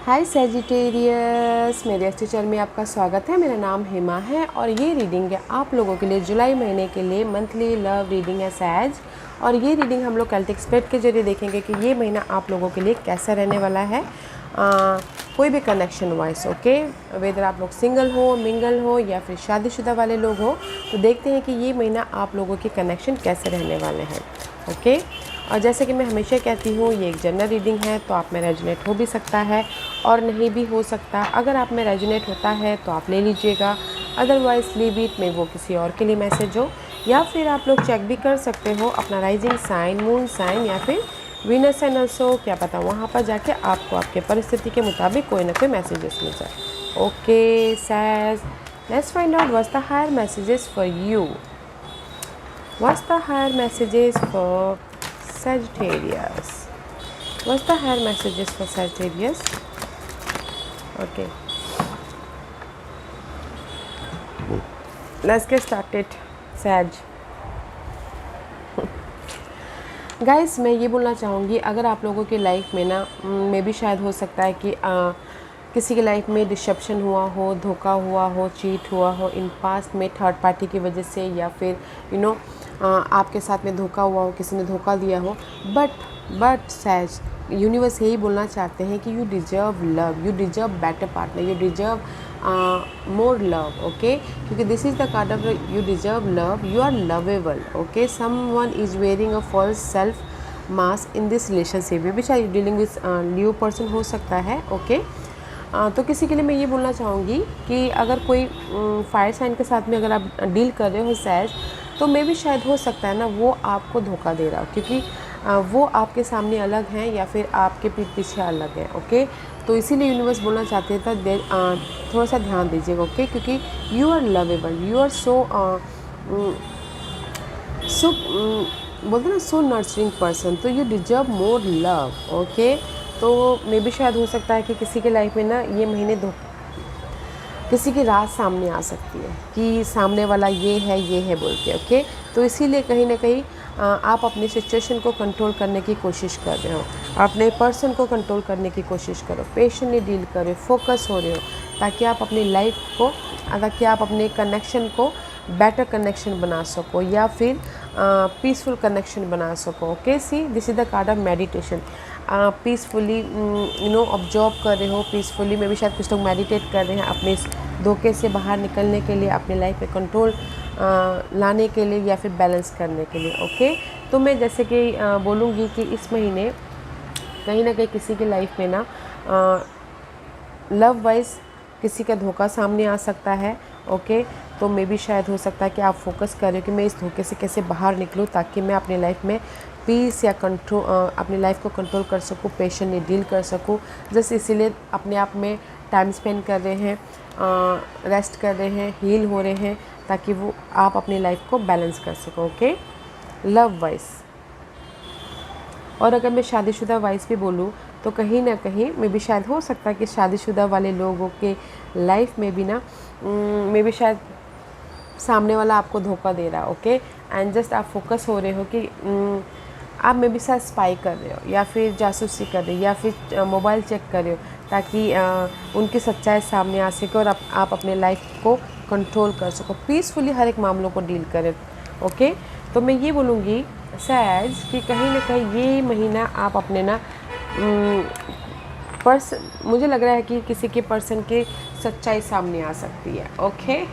हाय Sagittarius, मेरे अच्छे channel में आपका स्वागत है। मेरा नाम हेमा है और ये रीडिंग है आप लोगों के लिए जुलाई महीने के लिए मंथली लव रीडिंग है सैज। और ये रीडिंग हम लोग कैल्टिक स्प्रेड के जरिए देखेंगे कि ये महीना आप लोगों के लिए कैसा रहने वाला है। कोई भी कनेक्शन वाइज ओके, वेदर आप लोग सिंगल हो, मिंगल हो या फिर शादीशुदा वाले लोग हो, तो देखते हैं कि ये महीना आप लोगों के कनेक्शन कैसे रहने वाले हैं। ओके, और जैसे कि मैं हमेशा कहती हूँ ये एक जनरल रीडिंग है, तो आप में रेजोनेट हो भी सकता है और नहीं भी हो सकता। अगर आप में रेजोनेट होता है तो आप ले लीजिएगा, अदरवाइज लीव इट, में वो किसी और के लिए मैसेज हो। या फिर आप लोग चेक भी कर सकते हो अपना राइजिंग साइन, मून साइन या फिर वीनस साइन ऑल्सो, क्या पता वहाँ पर जाके आपको आपके परिस्थिति के मुताबिक कोई ना कोई मैसेजेस मिल जाए। Okay says, let's find out what's the higher messages for you. What's the higher messages for Sagittarius? What's the higher messages for Sagittarius? Okay, let's get started. Sag. Guys, मैं ये बोलना चाहूँगी, अगर आप लोगों की लाइफ में ना मे भी शायद हो सकता है कि किसी की लाइफ में डिसेप्शन हुआ हो, धोखा हुआ हो, चीट हुआ हो इन पास्ट में थर्ड पार्टी की वजह से, या फिर आपके साथ में धोखा हुआ हो, किसी ने धोखा दिया हो। बट सैज, यूनिवर्स यही बोलना चाहते हैं कि you deserve love, you deserve better partner, you deserve more love. Okay, क्योंकि this is the card of you deserve love, you are lovable. Okay, someone is wearing a false self mask in this relationship. भी शायद dealing with new person हो सकता है। Okay, तो किसी के लिए मैं ये बोलना चाहूँगी कि अगर कोई फायर साइन के साथ में अगर आप डील कर रहे हो सैज, तो मे भी शायद हो सकता है ना वो आपको धोखा दे रहा हो, क्योंकि वो आपके सामने अलग हैं या फिर आपके पीठ पीछे अलग हैं। ओके, तो इसीलिए यूनिवर्स बोलना चाहते था थोड़ा सा ध्यान दीजिएगा। ओके, क्योंकि you are lovable, you are so बोलते ना सो नर्चरिंग पर्सन, तो you deserve more love. Okay, तो मे भी शायद हो सकता है कि किसी के लाइफ में ना ये महीने किसी की रात सामने आ सकती है कि सामने वाला ये है बोल के। ओके, तो इसीलिए कहीं ना कहीं आप अपनी सिचुएशन को कंट्रोल करने की कोशिश कर रहे हो, अपने पर्सन को कंट्रोल करने की कोशिश करो, पेशेंटली डील कर रहे हो, फोकस हो रहे हो, ताकि आप अपनी लाइफ को, ताकि आप अपने कनेक्शन को बेटर कनेक्शन बना सको या फिर पीसफुल कनेक्शन बना सको। Okay, see this is the card of meditation. Peacefully observe कर रहे हो, पीसफुली में भी शायद कुछ लोग मेडिटेट कर रहे हैं अपने इस धोखे से बाहर निकलने के लिए, अपने लाइफ में कंट्रोल लाने के लिए या फिर बैलेंस करने के लिए। ओके, तो मैं जैसे कि बोलूँगी कि इस महीने कहीं ना कहीं किसी की लाइफ में ना लव वाइज किसी का धोखा सामने आ सकता है। ओके, तो मे भी शायद हो सकता है कि आप फोकस कर रहे हो कि मैं इस धोखे से कैसे बाहर निकलूँ, ताकि मैं अपनी लाइफ में पीस या कंट्रोल, अपनी लाइफ को कंट्रोल कर सकूँ, पेशेंटली डील कर सकूँ। जस्ट इसीलिए अपने आप में टाइम स्पेंड कर रहे हैं, रेस्ट कर रहे हैं, हील हो रहे हैं, ताकि वो आप अपनी लाइफ को बैलेंस कर सको। Okay, love wise. और अगर मैं शादीशुदा वाइज भी बोलूँ तो कहीं ना कहीं में भी शायद हो सकता है कि शादीशुदा वाले लोगों के लाइफ में भी ना में भी शायद सामने वाला आपको धोखा दे रहा है। ओके, एंड जस्ट आप फोकस हो रहे हो कि आप में भी शायद स्पाई कर रहे हो या फिर जासूसी कर रहे हो या फिर मोबाइल चेक कर रहे हो, ताकि उनकी सच्चाई सामने आ सके और आप अपने लाइफ को कंट्रोल कर सको, पीसफुली हर एक मामलों को डील करें। ओके, तो मैं ये बोलूँगी सैज कि कहीं ना कहीं ये महीना आप अपने ना मुझे लग रहा है कि किसी के पर्सन की सच्चाई सामने आ सकती है। ओके,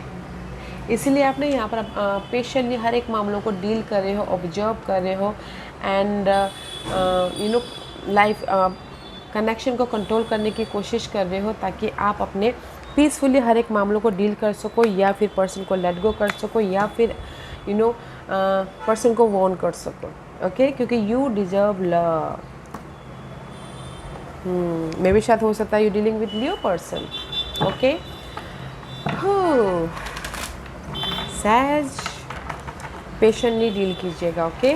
इसीलिए आप ना यहाँ पर पेशेंटली हर एक मामलों को डील कर रहे हो, ऑब्जर्व कर रहे हो, एंड लाइफ कनेक्शन को कंट्रोल करने की कोशिश कर रहे हो, ताकि आप अपने पीसफुली हर एक मामलों को डील कर सको या फिर पर्सन को लेट गो कर सको या फिर पर्सन को वॉर्न कर सको। ओके, क्योंकि यू डिजर्व लव। मे भी शायद हो सकता है you dealing with Leo person. Okay, says patiently deal कीजिएगा। ओके,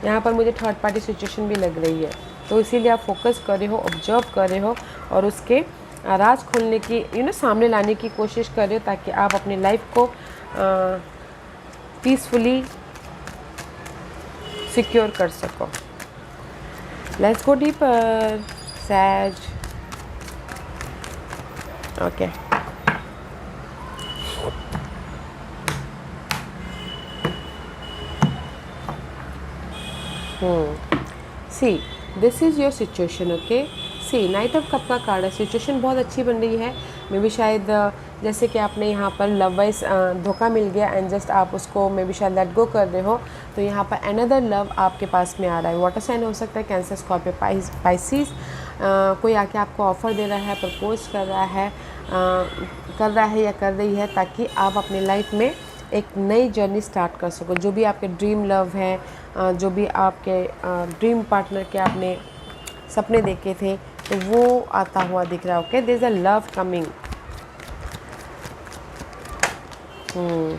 यहाँ पर मुझे थर्ड पार्टी सिचुएशन भी लग रही है, तो इसीलिए आप फोकस कर रहे हो, ऑब्जर्व कर रहे हो और उसके राज खोलने की सामने लाने की कोशिश कर रहे हो, ताकि आप अपनी लाइफ को पीसफुली सिक्योर कर सको। Let's go deeper says, okay. See this is your situation, okay. See knight of cup का कार्ड है, सिचुएशन बहुत अच्छी बन रही है। मे बी शायद जैसे कि आपने यहाँ पर लव वाइज धोखा मिल गया एंड जस्ट आप उसको मे बी शायद लेट गो कर रहे हो, तो यहाँ पर अनदर लव आपके पास में आ रहा है। वाटर साइन हो सकता है, कैंसर, स्कॉर्पियो, पाइसिस। कोई आके आपको ऑफ़र दे रहा है, प्रपोज कर रहा है, या कर रही है, ताकि आप अपनी लाइफ में एक नई जर्नी स्टार्ट कर सको। जो भी आपके ड्रीम लव है, जो भी आपके ड्रीम पार्टनर के आपने सपने देखे थे, तो वो आता हुआ दिख रहा है, okay. There is a love coming,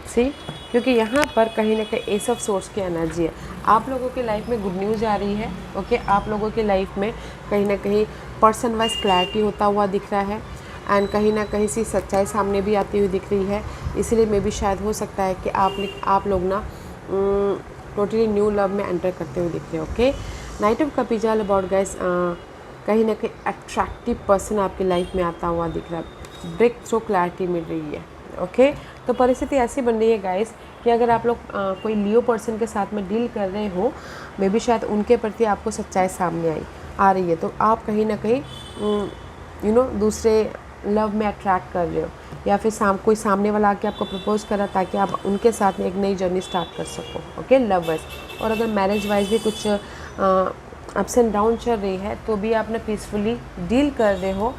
see, क्योंकि यहाँ पर कहीं ना कहीं एस ऑफ सोर्स की एनर्जी है। आप लोगों की लाइफ में गुड न्यूज़ आ रही है, ओके। आप लोगों की लाइफ में कहीं ना कहीं पर्सन वाइज क्लैरिटी होता हुआ दिख रहा है एंड कहीं ना कहीं सी सच्चाई सामने भी आती हुई दिख रही है। इसलिए मे भी शायद हो सकता है कि आप लोग ना टोटली न्यू लव में एंटर करते हुए दिख रहे हैं, okay. Night of cup is all about guys, कहीं ना कहीं अट्रैक्टिव पर्सन आपकी लाइफ में आता हुआ दिख रहा है, ब्रेक थ्रू क्लैरिटी मिल रही है, ओके। तो परिस्थिति ऐसी बन रही है गाइस कि अगर आप लोग कोई लियो पर्सन के साथ में डील कर रहे हो, मे बी शायद उनके प्रति आपको सच्चाई सामने आ रही है, तो आप कहीं ना कहीं दूसरे लव में अट्रैक्ट कर रहे हो, या फिर कोई सामने वाला आके आपको प्रपोज करा ताकि आप उनके साथ में एक नई जर्नी स्टार्ट कर सको, ओके, लव वाइज। और अगर मैरिज वाइज भी कुछ अप्स एंड डाउन चल रही है, तो भी आप ना पीसफुली डील कर रहे हो,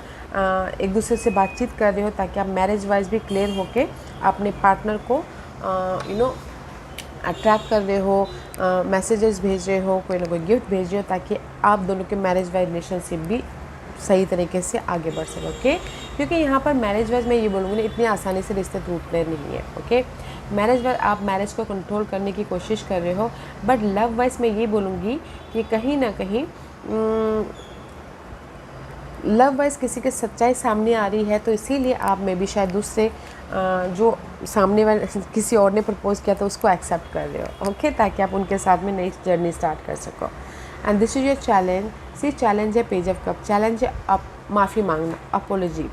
एक दूसरे से बातचीत कर रहे हो, ताकि आप मैरिज वाइज भी क्लियर होके अपने पार्टनर को अट्रैक्ट कर रहे हो, मैसेजेस भेज रहे हो, कोई ना कोई गिफ्ट भेज रहे हो, ताकि आप दोनों के मैरिज वाइज रिलेशनशिप भी सही तरीके से आगे बढ़ सके, ओके। क्योंकि यहाँ पर मैरिज वाइज मैं ये बोलूँगी ना, इतनी आसानी से रिश्ते टूटते नहीं है, ओके। मैरिज वाइज आप मैरिज को कंट्रोल करने की कोशिश कर रहे हो, बट लव वाइज मैं ये बोलूँगी कि कहीं ना कहीं लव वाइज किसी की सच्चाई सामने आ रही है, तो इसीलिए आप में भी शायद दूसरे जो सामने वाले किसी और ने प्रपोज किया तो उसको एक्सेप्ट कर रहे हो, ओके, ताकि आप उनके साथ में नई जर्नी स्टार्ट कर सको। And this is your challenge. See challenge है पेज ऑफ कप, चैलेंज है माफ़ी मांगना, अपोलॉजी।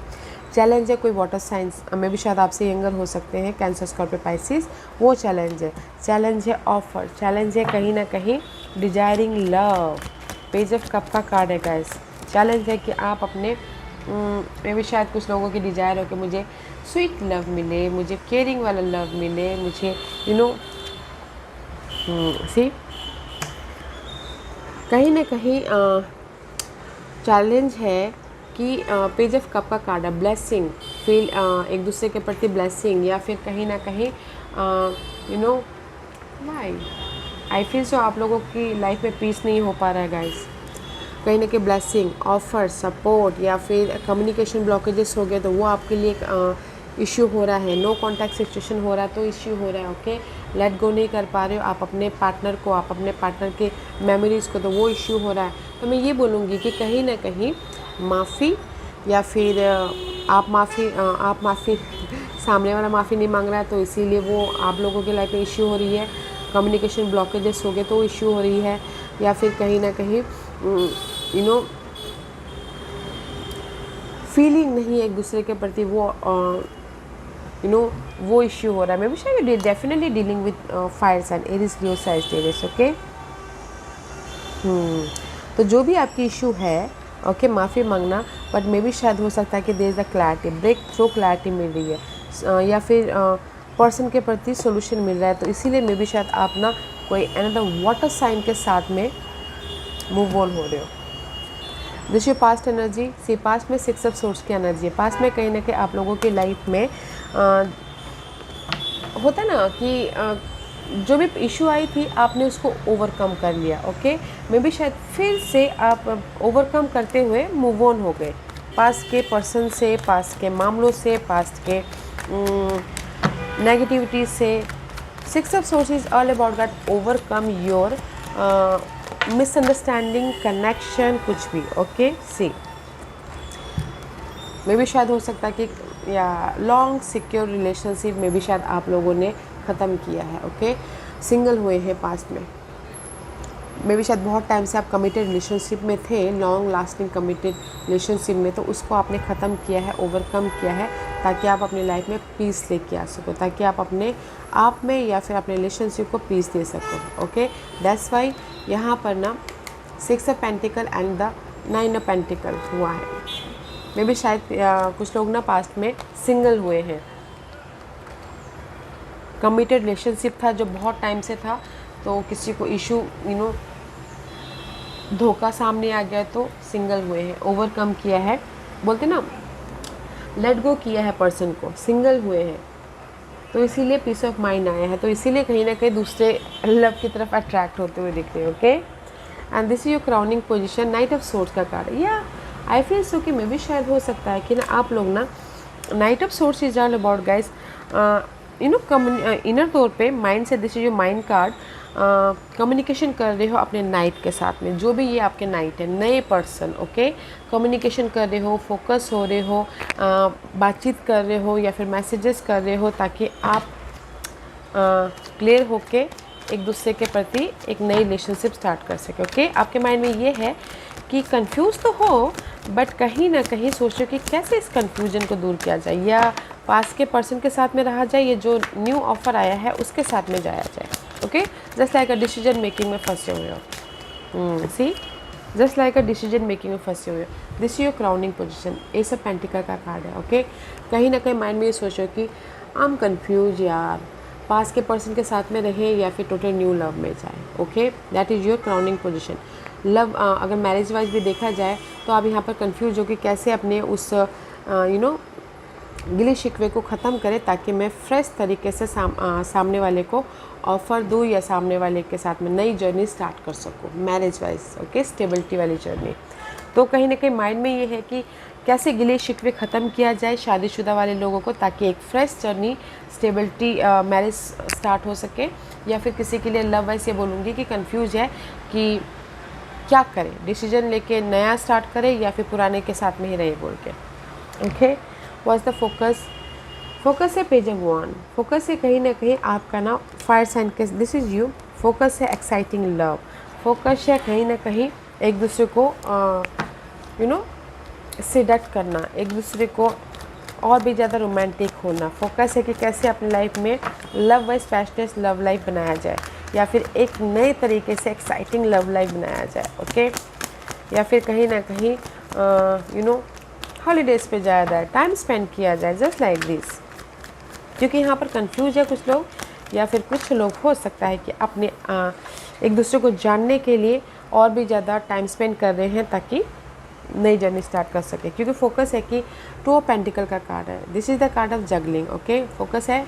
चैलेंज है कोई वाटर साइंस में भी शायद आपसे यंगर हो सकते हैं, कैंसर, स्कॉर्पियो, पाइसिस, वो चैलेंज है। चैलेंज है ऑफर, चैलेंज है कहीं ना कहीं desiring love, page of cup का कार्ड है गाइस। चैलेंज है कि आप अपने में भी शायद कुछ लोगों की डिज़ायर हो कि मुझे स्वीट लव मिले, मुझे केयरिंग वाला लव मिले, मुझे सी कहीं ना कहीं चैलेंज है कि पेज ऑफ कप का कार्ड है ब्लेसिंग, फील एक दूसरे के प्रति ब्लेसिंग, या फिर कहीं ना कहीं वाई आई फील सो आप लोगों की लाइफ में पीस नहीं हो पा रहा है गाइस। कहीं ना कहीं ब्लेसिंग, ऑफर, सपोर्ट, या फिर कम्युनिकेशन ब्लॉकेजेस हो गए तो वो आपके लिए इश्यू हो रहा है। नो कॉन्टैक्ट सिचुएशन हो रहा है तो इश्यू हो रहा है, ओके। लेट गो नहीं कर पा रहे हो आप अपने पार्टनर को, आप अपने पार्टनर के मेमोरीज़ को, तो वो इश्यू हो रहा है। तो मैं ये बोलूँगी कि कहीं ना कहीं माफ़ी, या फिर आप माफ़ी सामने वाला माफ़ी नहीं मांग रहा है, तो इसीलिए वो आप लोगों की लाइफ में इश्यू हो रही है। कम्युनिकेशन ब्लॉकेजेस हो गए तो इश्यू हो रही है, या फिर कहीं ना कहीं फीलिंग नहीं है एक दूसरे के प्रति, वो वो इश्यू हो रहा है। मे बी शायद definitely dealing with fire sign, Aries, Leo, Sagittarius, okay. तो जो भी आपकी इश्यू है, ओके, माफ़ी मांगना, बट मे बी शायद हो सकता है कि there is a clarity, breakthrough clarity मिल रही है, या फिर पर्सन के प्रति सोल्यूशन मिल रहा है, तो इसीलिए मे बी शायद आप ना कोई अनदर वाटर साइन के साथ में मूव ऑन हो रहे हो। This your past energy. See past में 6 ऑफ सोर्स की एनर्जी है। पास्ट में कहीं ना कहीं आप लोगों की लाइफ में होता है ना कि जो भी इशू आई थी आपने उसको ओवरकम कर लिया, ओके। मे बी शायद फिर से आप ओवरकम करते हुए मूव ऑन हो गए पास्ट के पर्सन से, पास्ट के मामलों से, पास्ट के नेगेटिविटी से। 6 of source is all about that overcome your misunderstanding, connection, कुछ भी, ओके। सी मे भी शायद हो सकता है कि या लॉन्ग सिक्योर रिलेशनशिप में भी शायद आप लोगों ने ख़त्म किया है, ओके। सिंगल हुए हैं पास्ट में, मे भी शायद बहुत टाइम से आप कमिटेड रिलेशनशिप में थे, लॉन्ग लास्टिंग कमिटेड रिलेशनशिप में, तो उसको आपने ख़त्म किया है, ओवरकम किया है, ताकि आप अपनी लाइफ में पीस लेके आ सको, ताकि आप अपने आप में या फिर अपने रिलेशनशिप को पीस दे सको। ओके, दैट्स वाई यहाँ पर ना 6 of pentacle and the 9 of pentacle हुआ है। मे भी शायद कुछ लोग ना पास्ट में सिंगल हुए हैं, कमिटेड रिलेशनशिप था जो बहुत टाइम से था, तो किसी को इशू धोखा सामने आ गया तो सिंगल हुए हैं, ओवरकम किया है, बोलते ना लेट गो किया है पर्सन को, सिंगल हुए हैं, तो इसीलिए पीस ऑफ माइंड आया है, तो इसीलिए कहीं ना कहीं दूसरे लव की तरफ अट्रैक्ट होते हुए दिख रहे हैं। Okay, and this is your crowning position, night of swords का कार्ड है। या आई फील सो कि मे भी शायद हो सकता है कि ना आप लोग ना night of swords is all about guys inner तौर पे माइंड से, this is your mind card, communication कर रहे हो अपने नाइट के साथ में, जो भी ये आपके नाइट है, नए पर्सन। ओके, कम्युनिकेशन कर रहे हो, फोकस हो रहे हो, बातचीत कर रहे हो या फिर मैसेजेस कर रहे हो, ताकि आप क्लियर होके एक दूसरे के प्रति एक नई रिलेशनशिप स्टार्ट कर सके। ओके, आपके माइंड में ये है कि कंफ्यूज तो हो, बट कहीं ना कहीं सोचो कि कैसे इस कंफ्यूजन को दूर किया जाए, या पास के पर्सन के साथ में रहा जाए, ये जो न्यू ऑफर आया है उसके साथ में जाया जाए। Okay, just like a decision making में फंसे हुए हो, see, just like a decision making में फंसे हुए हो। This is your crowning position, ये सब पेंटिकल का कार्ड है। ओके, कहीं ना कहीं माइंड में ये सोचो कि आई एम कन्फ्यूज यार, पास के पर्सन के साथ में रहे या फिर टोटल न्यू लव में जाए। Okay, that is your crowning position. Love अगर मैरिज वाइज भी देखा जाए तो आप यहाँ पर कंफ्यूज हो कि कैसे अपने उस गिले शिकवे को ख़त्म करें, ताकि मैं फ्रेश तरीके से सामने वाले को ऑफ़र दूँ या सामने वाले के साथ में नई जर्नी स्टार्ट कर सकूँ मैरिज वाइज। ओके, स्टेबिलिटी वाली जर्नी। तो कहीं ना कहीं माइंड में ये है कि कैसे गिले शिकवे ख़त्म किया जाए शादीशुदा वाले लोगों को, ताकि एक fresh journey stability marriage start हो सके। या फिर किसी के लिए लव वाइज ये बोलूँगी कि कंफ्यूज है कि क्या करें, डिसीजन लेके नया स्टार्ट करें या फिर पुराने के साथ में ही रहे बोल के। Okay, what's the focus? Focus है पेज ऑफ वॉन्ड। फोकस है कहीं ना कहीं आपका ना फायर साइन के, दिस इज़ यू। फोकस है एक्साइटिंग लव। फोकस है कहीं ना कहीं एक दूसरे को सिडक्ट करना, एक दूसरे को और भी ज़्यादा रोमांटिक होना। फोकस है कि कैसे अपनी लाइफ में love wise passionate love life बनाया जाए, या फिर एक नए तरीके से एक्साइटिंग लव लाइफ बनाया जाए। ओके, या फिर कहीं ना कहीं हॉलीडेज़ पे जाया जाए, टाइम स्पेंड किया जाए, जस्ट लाइक दिस। क्योंकि यहाँ पर कंफ्यूज है कुछ लोग, या फिर कुछ लोग हो सकता है कि अपने एक दूसरे को जानने के लिए और भी ज़्यादा टाइम स्पेंड कर रहे हैं, ताकि नई जर्नी स्टार्ट कर सके। क्योंकि फोकस है कि 2 ऑफ पेंटिकल का कार्ड है, this is the card of juggling. Okay, focus है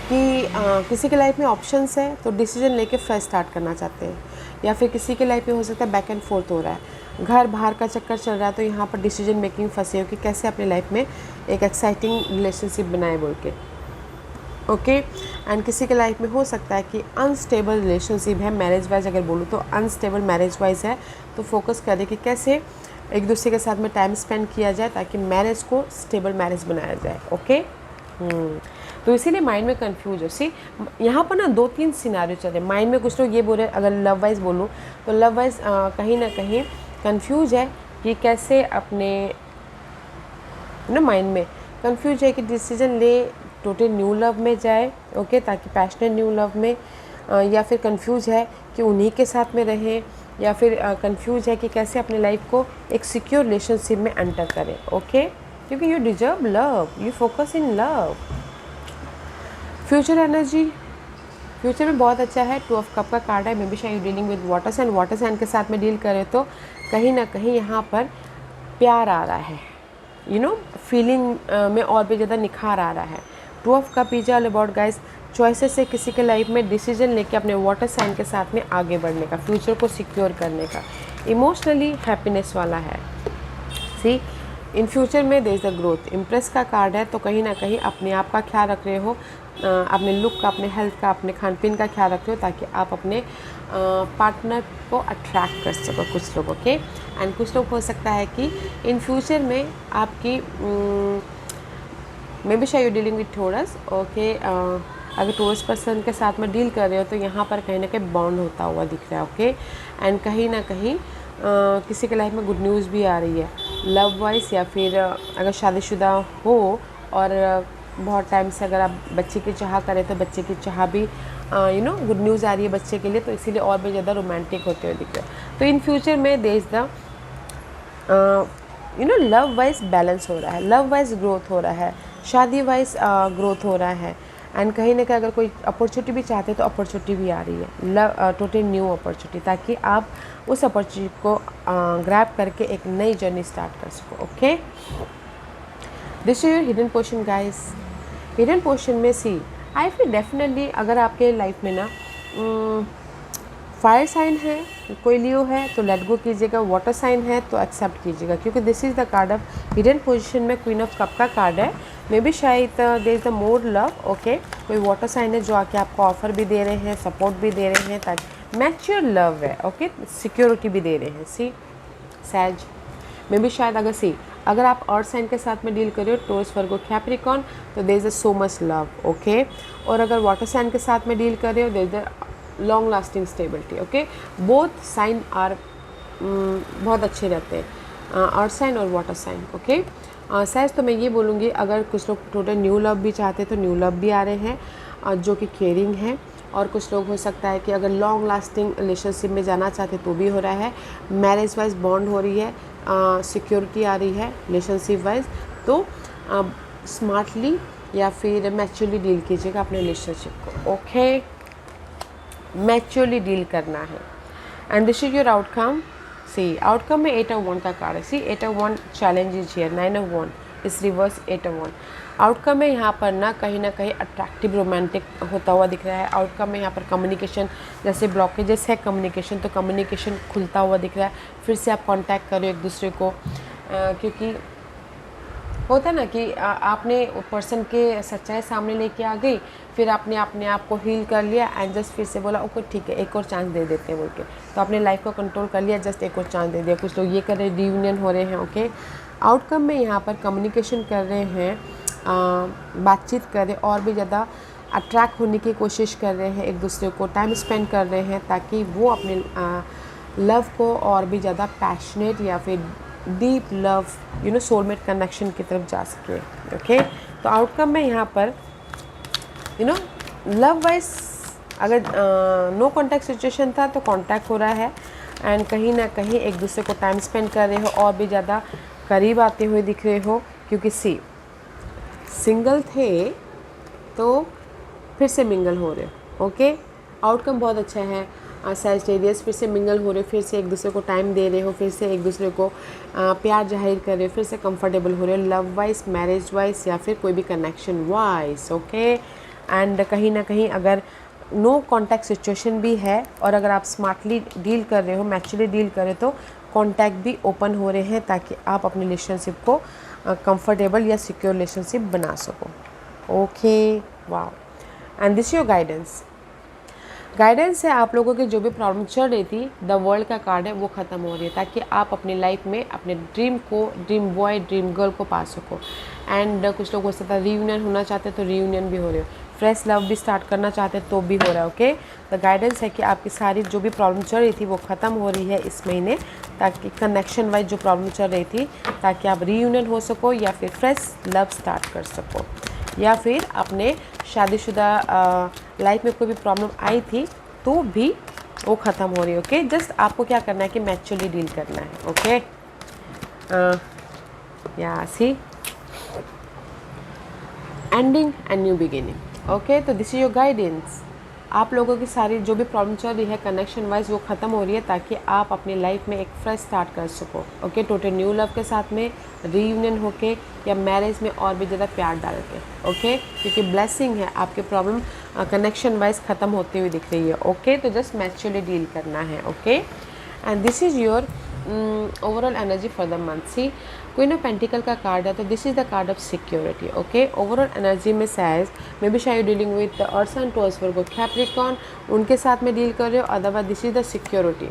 कि किसी के लाइफ में ऑप्शंस है तो डिसीजन लेके फ्रेश स्टार्ट करना चाहते हैं, या फिर किसी के लाइफ में हो सकता है बैक एंड फोर्थ हो रहा है, घर बाहर का चक्कर चल रहा है, तो यहाँ पर डिसीजन मेकिंग फंसे हो कि कैसे अपनी लाइफ में एक एक्साइटिंग रिलेशनशिप बनाए बोल के। ओके, एंड किसी के लाइफ में हो सकता है कि अनस्टेबल रिलेशनशिप है, मैरिज वाइज अगर बोलूँ तो अनस्टेबल मैरिज वाइज है, तो फोकस करें कि कैसे एक दूसरे के साथ में टाइम स्पेंड किया जाए, ताकि मैरिज को स्टेबल मैरिज बनाया जाए। ओके, तो इसीलिए माइंड में कंफ्यूज हो। सी, यहाँ पर ना 2-3 सिनारियो चल रहे हैं माइंड में। कुछ लोग ये बोल रहे हैं, अगर लव वाइज बोलूँ तो लव वाइज कहीं ना कहीं कंफ्यूज है कि कैसे अपने माइंड में कंफ्यूज है कि डिसीजन ले टोटल न्यू लव में जाए। ओके, ताकि पैशनेट न्यू लव में, या फिर कंफ्यूज है कि उन्हीं के साथ में रहें, या फिर कंफ्यूज है कि कैसे अपने लाइफ को एक सिक्योर रिलेशनशिप में एंटर करें। ओके, क्योंकि you deserve love, you focus in love. Future energy, future में बहुत अच्छा है। 2 ऑफ कप का कार्ड है। मे बी शायद dealing with water sign, water sign के साथ में डील करें तो कहीं ना कहीं यहाँ पर प्यार आ रहा है, फीलिंग में और भी ज़्यादा निखार आ रहा है। 2 of cup is all about guys choices से किसी के लाइफ में डिसीजन लेके अपने वाटर साइन के साथ में आगे बढ़ने का, फ्यूचर को सिक्योर करने का, इमोशनली हैप्पीनेस वाला है। सी, इन फ्यूचर में there is the growth. Empress का कार्ड है, तो कहीं ना कहीं अपने आप का ख्याल रख रहे हो, अपने लुक का, अपने हेल्थ का, अपने खान पीन का ख्याल रख रहे हो, ताकि आप अपने पार्टनर को अट्रैक्ट कर सको कुछ लोगों के। एंड कुछ लोग हो सकता है कि इन फ्यूचर में आपकी मे बी शायद यू डीलिंग विथ थोड़स। ओके, अगर टॉरस पर्सन के साथ में डील कर रहे हो तो यहाँ पर कहीं ना कहीं बॉन्ड होता हुआ दिख रहा है, ओके। एंड कहीं ना कहीं किसी के लाइफ में गुड न्यूज़ भी आ रही है लव वाइज, या फिर अगर शादीशुदा हो और बहुत टाइम से अगर आप बच्चे की चाह करें तो बच्चे की चाह भी गुड न्यूज़ आ रही है बच्चे के लिए, तो इसीलिए और भी ज़्यादा रोमांटिक होते हुए दिख रहे हैं। तो इन फ्यूचर में देश द लव वाइज बैलेंस हो रहा है, लव वाइज ग्रोथ हो रहा है, शादी वाइज ग्रोथ हो रहा है। एंड कहीं ना कहीं अगर कोई अपॉर्चुनिटी भी चाहते हैं तो अपॉर्चुनिटी भी आ रही है, लव टोटल न्यू अपॉर्चुनिटी, ताकि आप उस अपॉर्चुनिटी को ग्रैब करके एक नई जर्नी स्टार्ट कर सको, okay. This is your hidden portion guys. Hidden portion में सी आई फील डेफिनेटली अगर आपके लाइफ में ना फायर साइन है, कोई लियो है तो लेट गो कीजिएगा, वाटर साइन है तो एक्सेप्ट कीजिएगा, क्योंकि this is the card of hidden position में क्वीन ऑफ कप का कार्ड है। मे बी शायद there is the more love, okay. कोई वाटर साइन है जो आके आपको ऑफर भी दे रहे हैं, सपोर्ट भी दे रहे हैं, ताकि मैच्योर लव है, ओके, सिक्योरिटी भी दे रहे हैं। सी सैज मे बी शायद अगर आप अर्थ साइन के साथ में डील कर रहे हो, टॉरस वर्गो कैप्रिकॉर्न, तो there is a so much love, okay. और अगर वाटर साइन के साथ में डील कर रहे हो, there is a long lasting stability, okay. Both sign are बहुत अच्छे रहते हैं, अर्थ साइन और वाटर साइन, ओके। सैज तो मैं ये बोलूँगी अगर कुछ लोग टोटल न्यू लव भी चाहते हैं तो न्यू लव भी आ रहे हैं जो कि केयरिंग है, और कुछ लोग हो सकता है कि अगर लॉन्ग लास्टिंग रिलेशनशिप में जाना चाहते तो भी हो रहा है, मैरिज वाइज बॉन्ड हो रही है, सिक्योरिटी आ रही है रिलेशनशिप वाइज। तो स्मार्टली या फिर मैच्योरली डील कीजिएगा अपने रिलेशनशिप को, ओके। मैच्योरली डील करना है। And this is your outcome. See outcome में 8 ऑफ 1 का कार्ड है। See 8 of 1 challenge is here, 9 of 1 is reverse 8 of 1। Outcome में यहाँ पर ना कहीं अट्रैक्टिव रोमांटिक होता हुआ दिख रहा है। आउटकम में यहाँ पर कम्युनिकेशन, जैसे ब्लॉकेजेस है कम्युनिकेशन, तो कम्युनिकेशन खुलता हुआ दिख रहा है। फिर से आप कांटेक्ट करो एक दूसरे को, क्योंकि होता है ना कि आपने पर्सन के सच्चाई सामने लेके आ गई, फिर आपने अपने आप को हील कर लिया एंड जस्ट फिर से बोला ओके ठीक है एक और चांस दे देते हैं बोल के, तो आपने लाइफ को कंट्रोल कर लिया, जस्ट एक और चांस दे दिया। कुछ लोग ये कर रहे हैं, रियूनियन हो रहे हैं, ओके। आउटकम में यहाँ पर कम्युनिकेशन कर रहे हैं, बातचीत कर रहे हैं, और भी ज़्यादा अट्रैक्ट होने की कोशिश कर रहे हैं, एक दूसरे को टाइम स्पेंड कर रहे हैं, ताकि वो अपने लव को और भी ज़्यादा पैशनेट या फिर डीप लव सोलमेट कनेक्शन की तरफ जा सके, ओके। तो आउटकम में यहाँ पर लव वाइज अगर नो कॉन्टैक्ट सिचुएशन था तो कॉन्टैक्ट हो रहा है, एंड कहीं ना कहीं एक दूसरे को टाइम स्पेंड कर रहे हो और भी ज़्यादा करीब आते हुए दिख रहे हो, क्योंकि सिंगल थे तो फिर से मिंगल हो रहे हो, ओके। आउटकम बहुत अच्छा है। सैजिटेरियस फिर से मिंगल हो रहे हो, फिर से एक दूसरे को टाइम दे रहे हो, फिर से एक दूसरे को प्यार जाहिर कर रहे हो, फिर से कंफर्टेबल हो रहे हो, लव वाइज, मैरिज वाइज या फिर कोई भी कनेक्शन वाइज, ओके। एंड कहीं ना कहीं अगर नो कॉन्टैक्ट सिचुएशन भी है और अगर आप स्मार्टली डील कर रहे हो, मैच्योरली डील कर रहे हो, तो कॉन्टैक्ट भी ओपन हो रहे हैं ताकि आप अपने रिलेशनशिप को कंफर्टेबल या सिक्योर रिलेशनशिप बना सको, ओके। वाह। एंड दिस योर गाइडेंस है आप लोगों की जो भी प्रॉब्लम चल रही थी, द वर्ल्ड का कार्ड है, वो ख़त्म हो रही है, ताकि आप अपनी लाइफ में अपने ड्रीम बॉय ड्रीम गर्ल को पा सको। एंड कुछ लोग हो सकता है रीयूनियन होना चाहते हैं तो रीयूनियन भी हो रहे हो, फ्रेश लव भी स्टार्ट करना चाहते हैं तो भी हो रहा है, ओके। द गाइडेंस है कि आपकी सारी जो भी प्रॉब्लम चल रही थी वो ख़त्म हो रही है इस महीने, ताकि कनेक्शन वाइज जो प्रॉब्लम चल रही थी, ताकि आप रीयूनियन हो सको या फिर फ्रेश लव स्टार्ट कर सको, या फिर अपने शादीशुदा लाइफ में कोई भी प्रॉब्लम आई थी तो भी वो ख़त्म हो रही है, ओके। जस्ट आपको क्या करना है कि मैच्योरली डील करना है, ओके। या see ending and new beginning, okay. तो दिस इज योर गाइडेंस। आप लोगों की सारी जो भी प्रॉब्लम चल रही है कनेक्शन वाइज वो ख़त्म हो रही है, ताकि आप अपनी लाइफ में एक फ्रेश स्टार्ट कर सको, ओके। टोटल न्यू लव के साथ में रीयूनियन होके या मैरिज में और भी ज़्यादा प्यार डाल के, ओके। क्योंकि ब्लेसिंग है, आपके प्रॉब्लम कनेक्शन वाइज ख़त्म होती हुई दिख रही है, ओके। तो जस्ट मैच्योरली डील करना है, okay. And this is your overall energy for the month. See queen of pentacle का कार्ड है, तो this is the card of security, okay. Overall energy में सैज मे बी शायद dealing with earth and Taurus Virgo Capricorn, उनके साथ में deal कर रहे हो, otherwise this is the security.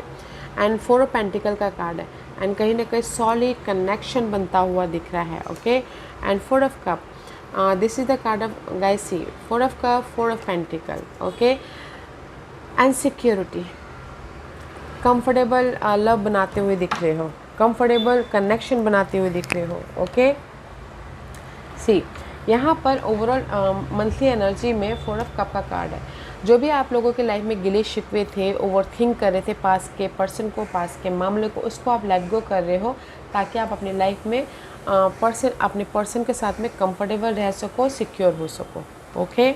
And 4 of pentacle का कार्ड है, एंड कहीं ना कहीं सॉलिड कनेक्शन बनता हुआ दिख रहा है, okay. And 4 of cup, this is the card of guys, see 4 of cup, 4 of pentacle, okay. And security, comfortable love बनाते हुए दिख रहे हो, कंफर्टेबल कनेक्शन बनाते हुए दिख रहे हो, ओके। सी यहाँ पर ओवरऑल मंथली एनर्जी में 4 ऑफ कप का कार्ड है। जो भी आप लोगों के लाइफ में गिले शिकवे थे, ओवर थिंक कर रहे थे पास के पर्सन को, पास के मामले को, उसको आप लेट गो कर रहे हो ताकि आप अपनी लाइफ में अपने पर्सन के साथ में कंफर्टेबल रह सको, सिक्योर हो सको, ओके।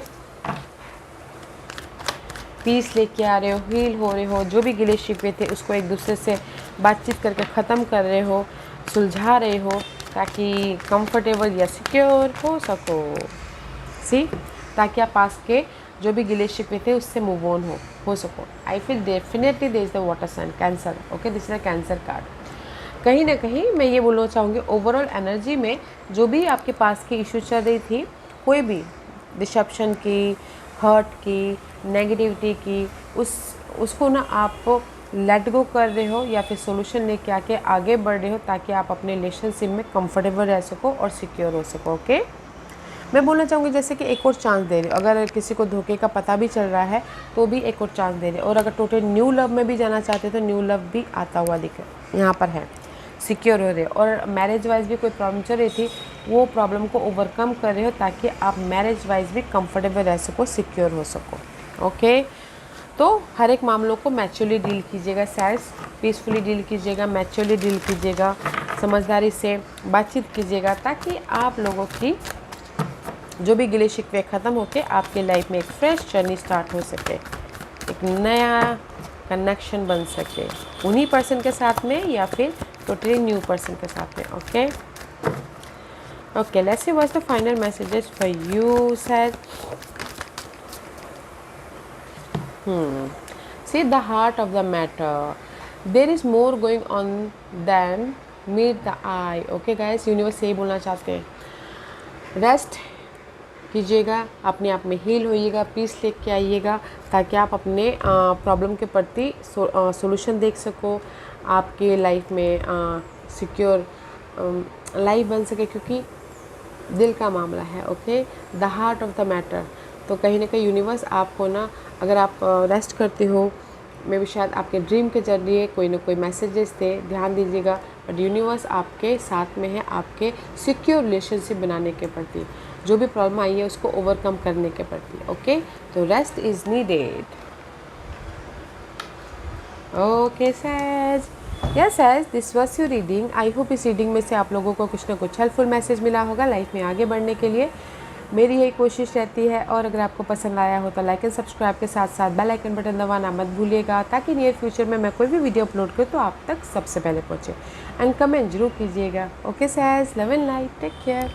पीस लेके आ रहे हो, हील हो रहे हो, जो भी गिले शिकवे थे उसको एक दूसरे से बातचीत करके ख़त्म कर रहे हो, सुलझा रहे हो ताकि कंफर्टेबल या सिक्योर हो सको। सी, ताकि आप पास के जो भी गिले शिकवे थे उससे मूव ऑन हो सको। I feel definitely there is the water sign Cancer, okay, this is a Cancer card. कहीं ना कहीं मैं ये बोलना चाहूँगी, ओवरऑल एनर्जी में जो भी आपके पास की इशू चल रही थी, कोई भी डिसेप्शन की, हर्ट की, नेगेटिविटी की, उसको ना आप लेट गो कर रहे हो या फिर सोल्यूशन लेके आके आगे बढ़ रहे हो ताकि आप अपने रिलेशनशिप में कंफर्टेबल रह सको और सिक्योर हो सको, ओके। मैं बोलना चाहूँगी जैसे कि एक और चांस दे रहे हो, अगर किसी को धोखे का पता भी चल रहा है तो भी एक और चांस दे रहे हो, और अगर टोटल न्यू लव में भी जाना चाहते हो तो न्यू लव भी आता हुआ दिख यहाँ पर है, सिक्योर हो रहे हो। और मैरिज वाइज भी कोई प्रॉब्लम चल रही थी, वो प्रॉब्लम को ओवरकम कर रहे हो ताकि आप मैरिज वाइज भी कंफर्टेबल रह सको, सिक्योर हो सको, ओके। तो हर एक मामलों को मैच्योरली डील कीजिएगा, सैस पीसफुली डील कीजिएगा, मैच्योरली डील कीजिएगा, समझदारी से बातचीत कीजिएगा ताकि आप लोगों की जो भी गिले शिकवे ख़त्म होके आपके लाइफ में एक फ्रेश जर्नी स्टार्ट हो सके, एक नया कनेक्शन बन सके उन्हीं पर्सन के साथ में या फिर टोटली न्यू पर्सन के साथ में, okay. Okay, let's see what's the final messages for you says. See the heart of the matter. There is more going on than meet the eye. Okay guys, universe यही बोलना चाहते हैं, rest कीजिएगा, अपने आप में हील होइएगा, पीस लेके आइएगा ताकि आप अपने प्रॉब्लम के प्रति सोल्यूशन देख सको, आपके लाइफ में सिक्योर लाइफ बन सके, क्योंकि दिल का मामला है, okay, the heart of the matter. तो कहीं ना कहीं यूनिवर्स आपको ना, अगर आप रेस्ट करते हो, मे भी शायद आपके ड्रीम के जरिए कोई ना कोई मैसेजेस थे, ध्यान दीजिएगा, बट यूनिवर्स आपके साथ में है आपके सिक्योर रिलेशनशिप बनाने के प्रति, जो भी प्रॉब्लम आई है उसको ओवरकम करने के प्रति, ओके। तो rest is needed, okay says. Yes says, this was your reading. I hope इस रीडिंग में से आप लोगों को कुछ ना कुछ हेल्पफुल मैसेज मिला होगा लाइफ में आगे बढ़ने के लिए। मेरी यही कोशिश रहती है, और अगर आपको पसंद आया हो तो लाइक एंड सब्सक्राइब के साथ साथ बेल आइकन बटन दबाना मत भूलिएगा ताकि नियर फ्यूचर में मैं कोई भी वीडियो अपलोड करूँ तो आप तक सबसे पहले पहुँचे। एंड कमेंट जरूर कीजिएगा, okay says, love and light, take care.